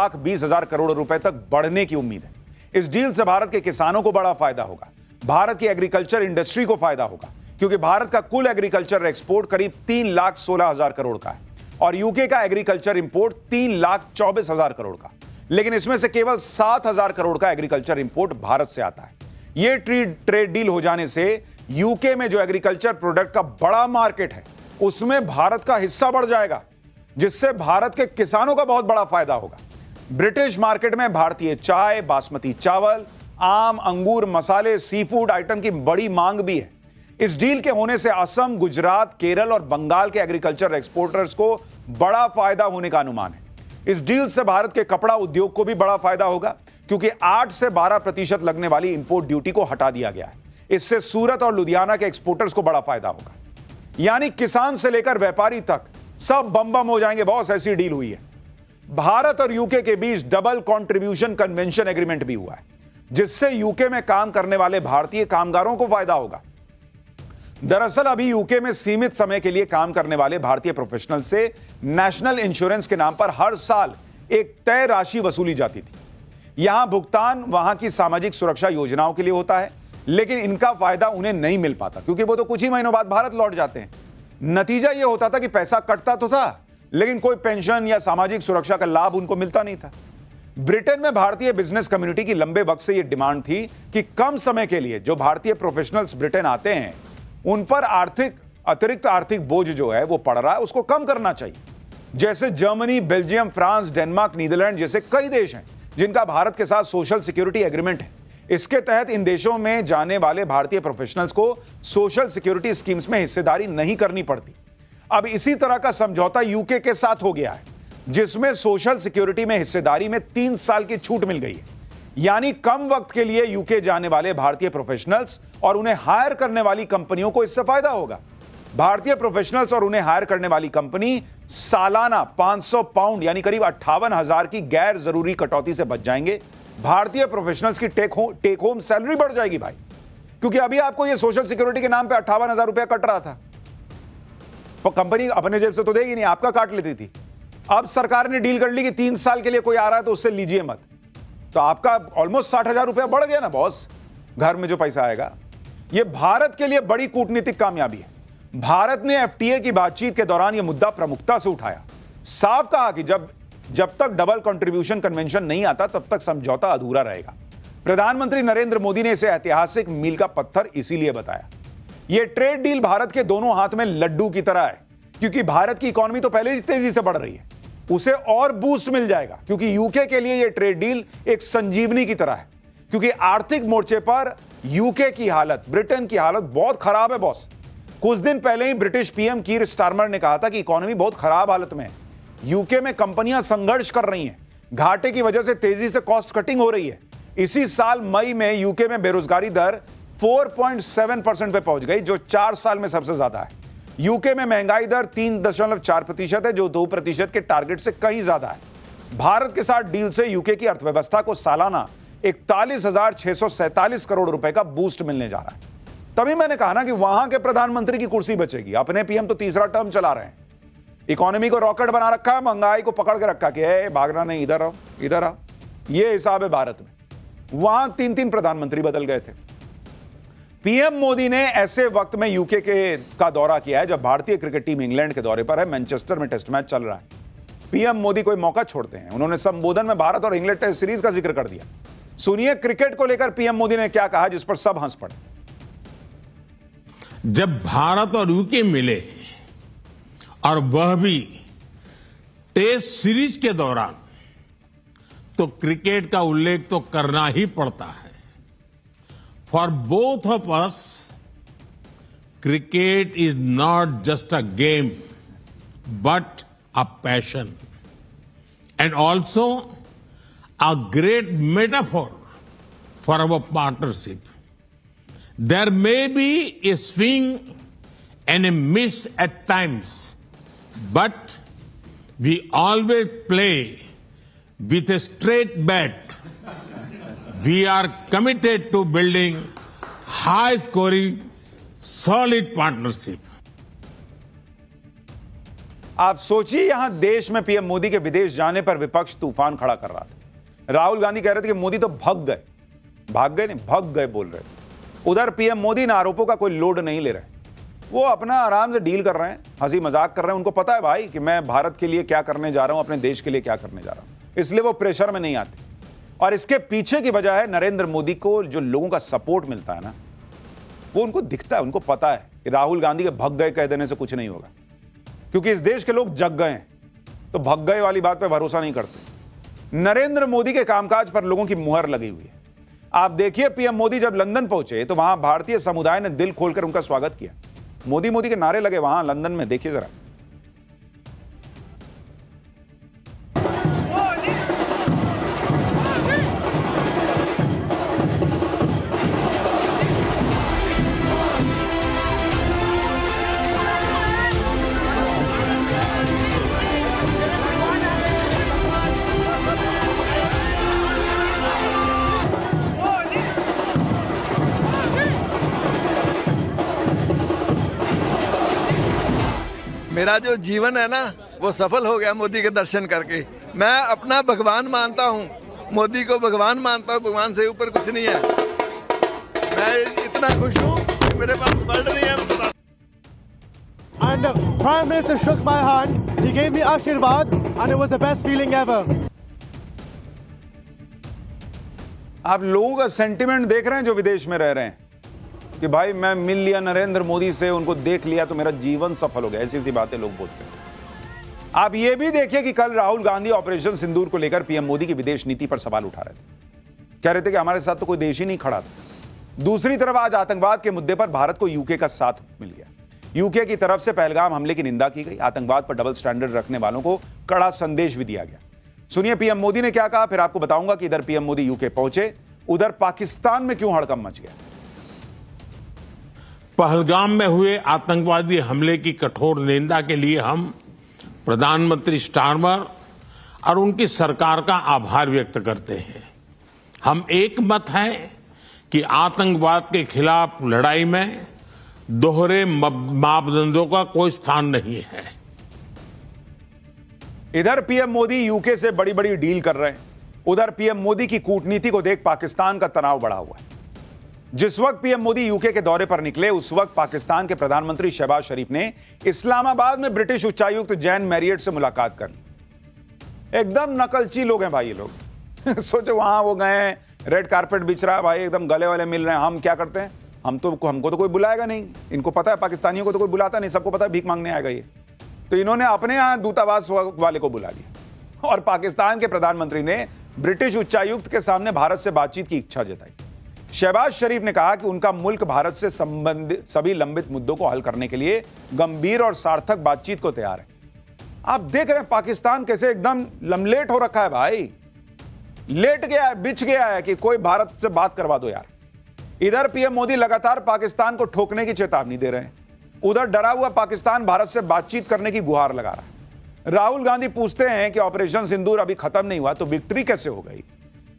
1,20,000 करोड़ रुपए तक बढ़ने की उम्मीद है। इस डील से भारत के किसानों को बड़ा फायदा होगा, भारत की एग्रीकल्चर इंडस्ट्री को फायदा होगा, क्योंकि भारत का कुल एग्रीकल्चर एक्सपोर्ट करीब 3,16,000 करोड़ का है और यूके का एग्रीकल्चर इंपोर्ट 3,24,000 करोड़ का। लेकिन इसमें से केवल 7,000 करोड़ का एग्रीकल्चर इंपोर्ट भारत से आता है। यह ट्रेड डील हो जाने से यूके में जो एग्रीकल्चर प्रोडक्ट का बड़ा मार्केट है उसमें भारत का हिस्सा बढ़ जाएगा, जिससे भारत के किसानों का बहुत बड़ा फायदा होगा। ब्रिटिश मार्केट में भारतीय चाय, बासमती चावल, आम, अंगूर, मसाले, सी फूड आइटम की बड़ी मांग भी है। इस डील के होने से असम, गुजरात, केरल और बंगाल के एग्रीकल्चर एक्सपोर्टर्स को बड़ा फायदा होने का अनुमान है। इस डील से भारत के कपड़ा उद्योग को भी बड़ा फायदा होगा, क्योंकि 8 से 12% लगने वाली इंपोर्ट ड्यूटी को हटा दिया गया है। इससे सूरत और लुधियाना के एक्सपोर्टर्स को बड़ा फायदा होगा। यानी किसान से लेकर व्यापारी तक सब बम बम हो जाएंगे बॉस, ऐसी डील हुई है। भारत और यूके के बीच डबल कंट्रीब्यूशन कन्वेंशन एग्रीमेंट भी हुआ है, जिससे यूके में काम करने वाले भारतीय कामगारों को फायदा होगा। दरअसल अभी यूके में सीमित समय के लिए काम करने वाले भारतीय प्रोफेशनल से नेशनल इंश्योरेंस के नाम पर हर साल एक तय राशि वसूली जाती थी। यहां भुगतान वहां की सामाजिक सुरक्षा योजनाओं के लिए होता है, लेकिन इनका फायदा उन्हें नहीं मिल पाता, क्योंकि वो तो कुछ ही महीनों बाद भारत लौट जाते हैं। नतीजा यह होता था कि पैसा कटता तो था, लेकिन कोई पेंशन या सामाजिक सुरक्षा का लाभ उनको मिलता नहीं था। ब्रिटेन में भारतीय बिजनेस कम्युनिटी की लंबे वक्त से यह डिमांड थी कि कम समय के लिए जो भारतीय प्रोफेशनल्स ब्रिटेन आते हैं उन पर अतिरिक्त आर्थिक बोझ जो है वो पड़ रहा है, उसको कम करना चाहिए। जैसे Germany, Belgium, France, Denmark, Netherlands जैसे कई देश हैं जिनका भारत के साथ सोशल सिक्योरिटी एग्रीमेंट है। इसके तहत इन देशों में जाने वाले भारतीय प्रोफेशनल्स को सोशल सिक्योरिटी स्कीम्स में हिस्सेदारी नहीं करनी पड़ती। अब इसी तरह का समझौता यूके के साथ हो गया है, जिसमें सोशल सिक्योरिटी में हिस्सेदारी में 3 साल की छूट मिल गई है। यानी कम वक्त के लिए यूके जाने वाले भारतीय प्रोफेशनल्स और उन्हें हायर करने वाली कंपनियों को इससे फायदा होगा। भारतीय प्रोफेशनल्स और उन्हें हायर करने वाली कंपनी सालाना 500 पाउंड यानी करीब 58,000 की गैर जरूरी कटौती से बच जाएंगे। भारतीय प्रोफेशनल्स की टेक होम सैलरी बढ़ जाएगी भाई, क्योंकि अभी आपको यह सोशल सिक्योरिटी के नाम पे 58,000 रुपया कट रहा था, तो कंपनी अपने जेब से तो देगी नहीं, आपका काट लेती थी। अब सरकार ने डील कर ली कि 3 साल के लिए कोई आ रहा है तो उससे लीजिए मत, तो आपका ऑलमोस्ट 60,000 रुपया बढ़ गया ना बॉस, घर में जो पैसा आएगा। यह भारत के लिए बड़ी कूटनीतिक कामयाबी है। भारत ने एफटीए की बातचीत के दौरान यह मुद्दा प्रमुखता से उठाया, साफ कहा कि जब तक डबल कंट्रीब्यूशन कन्वेंशन नहीं आता तब तक समझौता अधूरा रहेगा। प्रधानमंत्री नरेंद्र मोदी ने इसे ऐतिहासिक मील का पत्थर इसीलिए बताया। यह ट्रेड डील भारत के दोनों हाथ में लड्डू की तरह है, क्योंकि भारत की इकोनॉमी तो पहले ही तेजी से बढ़ रही है, उसे और बूस्ट मिल जाएगा, क्योंकि यूके के लिए यह ट्रेड डील एक संजीवनी की तरह है। क्योंकि आर्थिक मोर्चे पर यूके की हालत, ब्रिटेन की हालत बहुत खराब है बॉस। कुछ दिन पहले ही ब्रिटिश पीएम कीर स्टारमर ने कहा था कि इकोनॉमी बहुत खराब हालत में है। यूके में कंपनियां संघर्ष कर रही हैं, घाटे की वजह से तेजी से कॉस्ट कटिंग हो रही है। इसी साल मई में यूके में बेरोजगारी दर 4.7% पे पहुंच गई, जो 4 साल में सबसे ज्यादा है। यूके में महंगाई दर 3.4% है, जो 2% के टारगेट से कहीं ज्यादा है। भारत के साथ डील से यूके की अर्थव्यवस्था को सालाना 41,647 करोड़ रुपए का बूस्ट मिलने जा रहा है। तभी मैंने कहा ना कि वहां के प्रधानमंत्री की कुर्सी बचेगी। अपने पीएम तो तीसरा टर्म चला रहे हैं, इकोनॉमी को रॉकेट बना रखा है, महंगाई को पकड़ के रखा कि भागना नहीं, इधर आओ इधर आओ। यह हिसाब है भारत में। वहां 3 प्रधानमंत्री बदल गए थे। पीएम मोदी ने ऐसे वक्त में यूके का दौरा किया है जब भारतीय क्रिकेट टीम इंग्लैंड के दौरे पर है। मैनचेस्टर में टेस्ट मैच चल रहा है। पीएम मोदी कोई मौका छोड़ते हैं। उन्होंने संबोधन में भारत और इंग्लैंड टेस्ट सीरीज का जिक्र कर दिया। सुनिए क्रिकेट को लेकर पीएम मोदी ने क्या कहा, जिस पर सब हंस पड़े। जब भारत और यूके मिले और वह भी टेस्ट सीरीज के दौरान, तो क्रिकेट का उल्लेख तो करना ही पड़ता है। For both of us, cricket is not just a game, but a passion, and also a great metaphor for our partnership. There may be a swing and a miss at times, but we always play with a straight bat. We are committed to building high-scoring, solid partnership. आप सोचिए, यहां देश में PM Modi के विदेश जाने पर विपक्ष तूफान खड़ा कर रहा था। राहुल गांधी कह रहे थे कि मोदी तो भाग गए नहीं, भाग गए बोल रहे थे। उधर पीएम मोदी इन आरोपों का कोई लोड नहीं ले रहे, वो अपना आराम से डील कर रहे हैं, हंसी मजाक कर रहे हैं। उनको पता है भाई कि मैं भारत के लिए क्या करने जा रहा हूं, अपने देश के लिए क्या करने जा रहा हूं, इसलिए वो प्रेशर में नहीं आते। और इसके पीछे की वजह है नरेंद्र मोदी को जो लोगों का सपोर्ट मिलता है ना, वो उनको दिखता है, उनको पता है कि राहुल गांधी के भग गए कह देने से कुछ नहीं होगा, क्योंकि इस देश के लोग जग गए हैं, तो भग गए वाली बात पे भरोसा नहीं करते। नरेंद्र मोदी के कामकाज पर लोगों की मुहर लगी हुई है। आप देखिए, पीएम मोदी जब लंदन पहुंचे तो वहां भारतीय समुदाय ने दिल खोलकर उनका स्वागत किया। मोदी मोदी के नारे लगे वहां लंदन में, देखिए जरा। मेरा जो जीवन है ना वो सफल हो गया मोदी के दर्शन करके। मैं अपना भगवान मानता हूँ, मोदी को भगवान मानता हूँ, भगवान से ऊपर कुछ नहीं है। मैं इतना खुश हूँ कि मेरे पास वर्ड नहीं है। And the Prime Minister shook my hand, he gave me Ashirwad and it was the best feeling ever. आप लोगों का सेंटिमेंट देख रहे हैं जो विदेश में रह रहे हैं कि भाई मैं मिल लिया नरेंद्र मोदी से, उनको देख लिया तो मेरा जीवन सफल हो गया, ऐसी ऐसी बातें लोग बोलते हैं। आप ये भी देखिए कि कल राहुल गांधी ऑपरेशन सिंदूर को लेकर पीएम मोदी की विदेश नीति पर सवाल उठा रहे थे, कह रहे थे कि हमारे साथ तो कोई देश ही नहीं खड़ा था। दूसरी तरफ आज आतंकवाद के मुद्दे पर भारत को यूके का साथ मिल गया। यूके की तरफ से पहलगाम हमले की निंदा की गई, आतंकवाद पर डबल स्टैंडर्ड रखने वालों को कड़ा संदेश भी दिया गया। सुनिए पीएम मोदी ने क्या कहा, फिर आपको बताऊंगा कि इधर पीएम मोदी यूके पहुंचे, उधर पाकिस्तान में क्यों हड़कंप मच गया। पहलगाम में हुए आतंकवादी हमले की कठोर निंदा के लिए हम प्रधानमंत्री स्टारमर और उनकी सरकार का आभार व्यक्त करते हैं। हम एक मत हैं कि आतंकवाद के खिलाफ लड़ाई में दोहरे मापदंडों का कोई स्थान नहीं है। इधर पीएम मोदी यूके से बड़ी बड़ी डील कर रहे हैं, उधर पीएम मोदी की कूटनीति को देख पाकिस्तान का तनाव बढ़ा हुआ है। जिस वक्त पीएम मोदी यूके के दौरे पर निकले, उस वक्त पाकिस्तान के प्रधानमंत्री शहबाज शरीफ ने इस्लामाबाद में ब्रिटिश उच्चायुक्त जैन मैरियट से मुलाकात कर ली। एकदम नकलची लोग हैं भाई ये लोग। सोचो वहां वो गए, रेड कारपेट बिछ रहा है भाई, एकदम गले वाले मिल रहे हैं। हम क्या करते हैं, हमको तो कोई बुलाएगा नहीं। इनको पता है पाकिस्तानियों को तो कोई बुलाता नहीं, सबको पता है भीख मांगने आएगा ये। तो इन्होंने अपने यहां दूतावास वाले को बुला लिया और पाकिस्तान के प्रधानमंत्री ने ब्रिटिश उच्चायुक्त के सामने भारत से बातचीत की इच्छा जताई। शहबाज शरीफ ने कहा कि उनका मुल्क भारत से संबंधित सभी लंबित मुद्दों को हल करने के लिए गंभीर और सार्थक बातचीत को तैयार है। आप देख रहे हैं पाकिस्तान कैसे एकदम लमलेट हो रखा है भाई, लेट गया है, बिछ गया है कि कोई भारत से बात करवा दो यार। इधर पीएम मोदी लगातार पाकिस्तान को ठोकने की चेतावनी दे रहे हैं, उधर डरा हुआ पाकिस्तान भारत से बातचीत करने की गुहार लगा रहा है। राहुल गांधी पूछते हैं कि ऑपरेशन सिंदूर अभी खत्म नहीं हुआ तो विक्ट्री कैसे हो गई।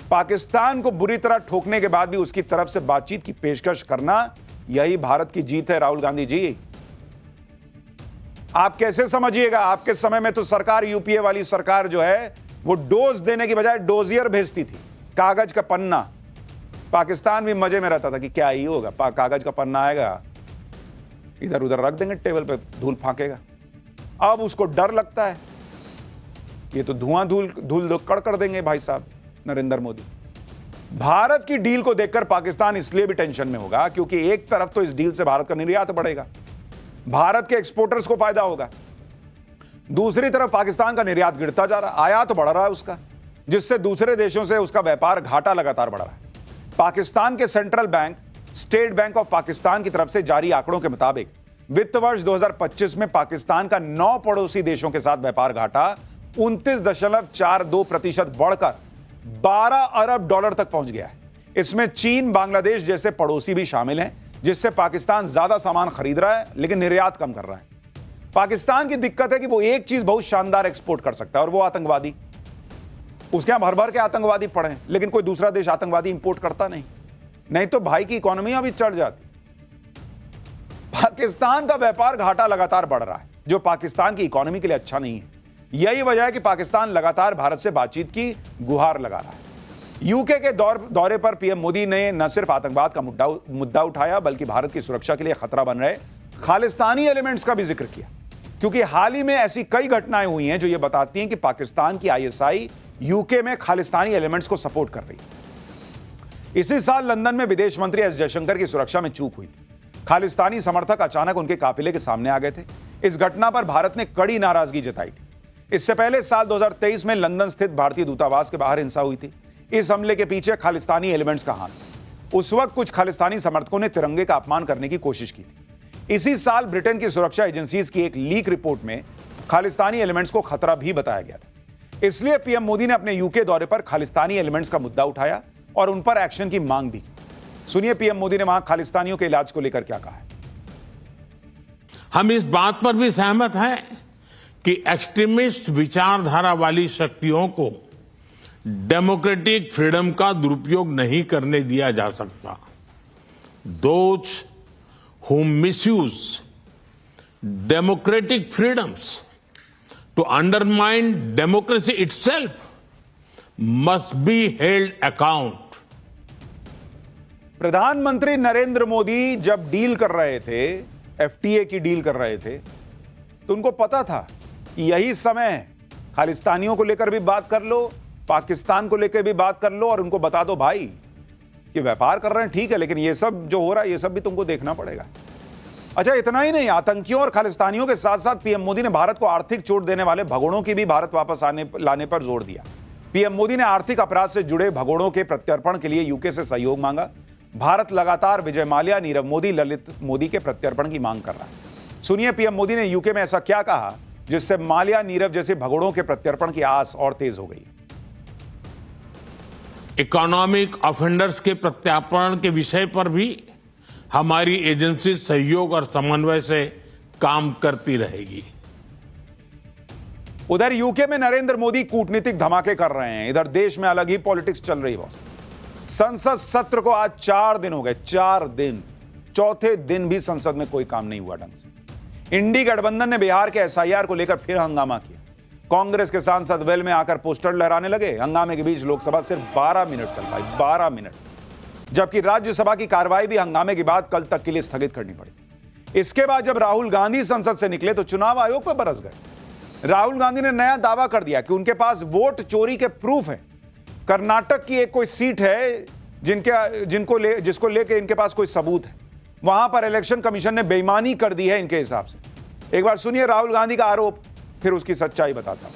पाकिस्तान को बुरी तरह ठोकने के बाद भी उसकी तरफ से बातचीत की पेशकश करना, यही भारत की जीत है राहुल गांधी जी। आप कैसे समझिएगा, आपके समय में तो सरकार, यूपीए वाली सरकार जो है, वो डोज देने की बजाय डोजियर भेजती थी, कागज का पन्ना। पाकिस्तान भी मजे में रहता था कि क्या ही होगा, कागज का पन्ना आएगा, इधर उधर रख देंगे टेबल पे, धूल फांकेगा। अब उसको डर लगता है, ये तो धुआं धूल कड़ कर देंगे भाई साहब नरेंद्र मोदी। भारत की डील को देखकर पाकिस्तान इसलिए भी टेंशन में होगा क्योंकि एक तरफ तो इस डील से भारत का निर्यात बढ़ेगा, भारत के एक्सपोर्टर्स को फायदा होगा, दूसरी तरफ पाकिस्तान का निर्यात गिरता जा रहा, आयात बढ़ रहा है उसका, जिससे दूसरे देशों से उसका व्यापार घाटा लगातार बढ़ रहा है। पाकिस्तान के central bank state bank of Pakistan की तरफ से जारी आंकड़ों के मुताबिक वित्त वर्ष 2025 में पाकिस्तान का 9 पड़ोसी देशों के साथ व्यापार घाटा 29.42% बढ़कर 12 अरब डॉलर तक पहुंच गया है। इसमें चीन, बांग्लादेश जैसे पड़ोसी भी शामिल हैं, जिससे पाकिस्तान ज्यादा सामान खरीद रहा है लेकिन निर्यात कम कर रहा है। पाकिस्तान की दिक्कत है कि वो एक चीज बहुत शानदार एक्सपोर्ट कर सकता है, और वो आतंकवादी। उसके यहां भर भर के आतंकवादी पड़े हैं, लेकिन कोई दूसरा देश आतंकवादी इंपोर्ट करता नहीं तो भाई की इकोनॉमी अभी चढ़ जाती। पाकिस्तान का व्यापार घाटा लगातार बढ़ रहा है, जो पाकिस्तान की इकोनॉमी के लिए अच्छा नहीं है। यही वजह है कि पाकिस्तान लगातार भारत से बातचीत की गुहार लगा रहा है। यूके के दौरे पर पीएम मोदी ने न सिर्फ आतंकवाद का मुद्दा उठाया, बल्कि भारत की सुरक्षा के लिए खतरा बन रहे खालिस्तानी एलिमेंट्स का भी जिक्र किया, क्योंकि हाल ही में ऐसी कई घटनाएं हुई हैं जो ये बताती हैं कि पाकिस्तान की आईएसआई यूके में खालिस्तानी एलिमेंट्स को सपोर्ट कर रही है। इसी साल लंदन में विदेश मंत्री एस जयशंकर की सुरक्षा में चूक हुई थी। खालिस्तानी समर्थक अचानक उनके काफिले के सामने आ गए थे। इस घटना पर भारत ने कड़ी नाराजगी जताई थी। इससे पहले साल 2023 में लंदन स्थित भारतीय दूतावास के बाहर हिंसा हुई थी। इस हमले के पीछे खालिस्तानी एलिमेंट्स का हाथ। उस वक्त कुछ खालिस्तानी समर्थकों ने तिरंगे का अपमान करने की कोशिश की थी। इसी साल ब्रिटेन की सुरक्षा एजेंसीज की एक लीक रिपोर्ट में खालिस्तानी एलिमेंट्स को खतरा भी बताया गया था। इसलिए पीएम मोदी ने अपने यूके दौरे पर खालिस्तानी एलिमेंट्स का मुद्दा उठाया और उन पर एक्शन की मांग भी की। सुनिए पीएम मोदी ने वहां खालिस्तानियों के इलाज को लेकर क्या कहा है। हम इस बात पर भी सहमत हैं कि एक्सट्रीमिस्ट विचारधारा वाली शक्तियों को डेमोक्रेटिक फ्रीडम का दुरुपयोग नहीं करने दिया जा सकता। Those who misuse democratic freedoms to undermine democracy itself must be held account. प्रधानमंत्री नरेंद्र मोदी जब डील कर रहे थे, एफटीए की डील कर रहे थे, तो उनको पता था कि यही समय है, खालिस्तानियों को लेकर भी बात कर लो, पाकिस्तान को लेकर भी बात कर लो और उनको बता दो भाई कि व्यापार कर रहे हैं ठीक है, लेकिन ये सब जो हो रहा है ये सब भी तुमको देखना पड़ेगा। अच्छा, इतना ही नहीं, आतंकियों और खालिस्तानियों के साथ साथ पीएम मोदी ने भारत को आर्थिक चोट देने वाले भगोड़ों की भी भारत वापस लाने पर जोर दिया। पीएम मोदी ने आर्थिक अपराध से जुड़े भगोड़ों के प्रत्यर्पण के लिए यूके से सहयोग मांगा। भारत लगातार विजय माल्या, नीरव मोदी, ललित मोदी के प्रत्यर्पण की मांग कर रहा है। सुनिए पीएम मोदी ने यूके में ऐसा क्या कहा जिससे माल्या, नीरव जैसे भगोड़ों के प्रत्यर्पण की आस और तेज हो गई। इकोनॉमिक ऑफेंडर्स के प्रत्यार्पण के विषय पर भी हमारी एजेंसी सहयोग और समन्वय से काम करती रहेगी। उधर यूके में नरेंद्र मोदी कूटनीतिक धमाके कर रहे हैं, इधर देश में अलग ही पॉलिटिक्स चल रही है। संसद सत्र को आज 4 दिन हो गए, 4 दिन। चौथे दिन भी संसद में कोई काम नहीं हुआ ढंग से। इंडी गठबंधन ने बिहार के एसआईआर को लेकर फिर हंगामा किया। कांग्रेस के सांसद वेल में आकर पोस्टर लहराने लगे। हंगामे के बीच लोकसभा सिर्फ 12 मिनट चल पाई, 12 मिनट, जबकि राज्यसभा की कार्रवाई भी हंगामे के बाद कल तक के लिए स्थगित करनी पड़ी। इसके बाद जब राहुल गांधी संसद से निकले तो चुनाव आयोग पर बरस गए। राहुल गांधी ने नया दावा कर दिया कि उनके पास वोट चोरी के प्रूफ हैं। कर्नाटक की एक कोई सीट है जिसको लेके इनके पास कोई सबूत है। वहां पर इलेक्शन कमीशन ने बेईमानी कर दी है इनके हिसाब से। एक बार सुनिए राहुल गांधी का आरोप, फिर उसकी सच्चाई बताता हूं।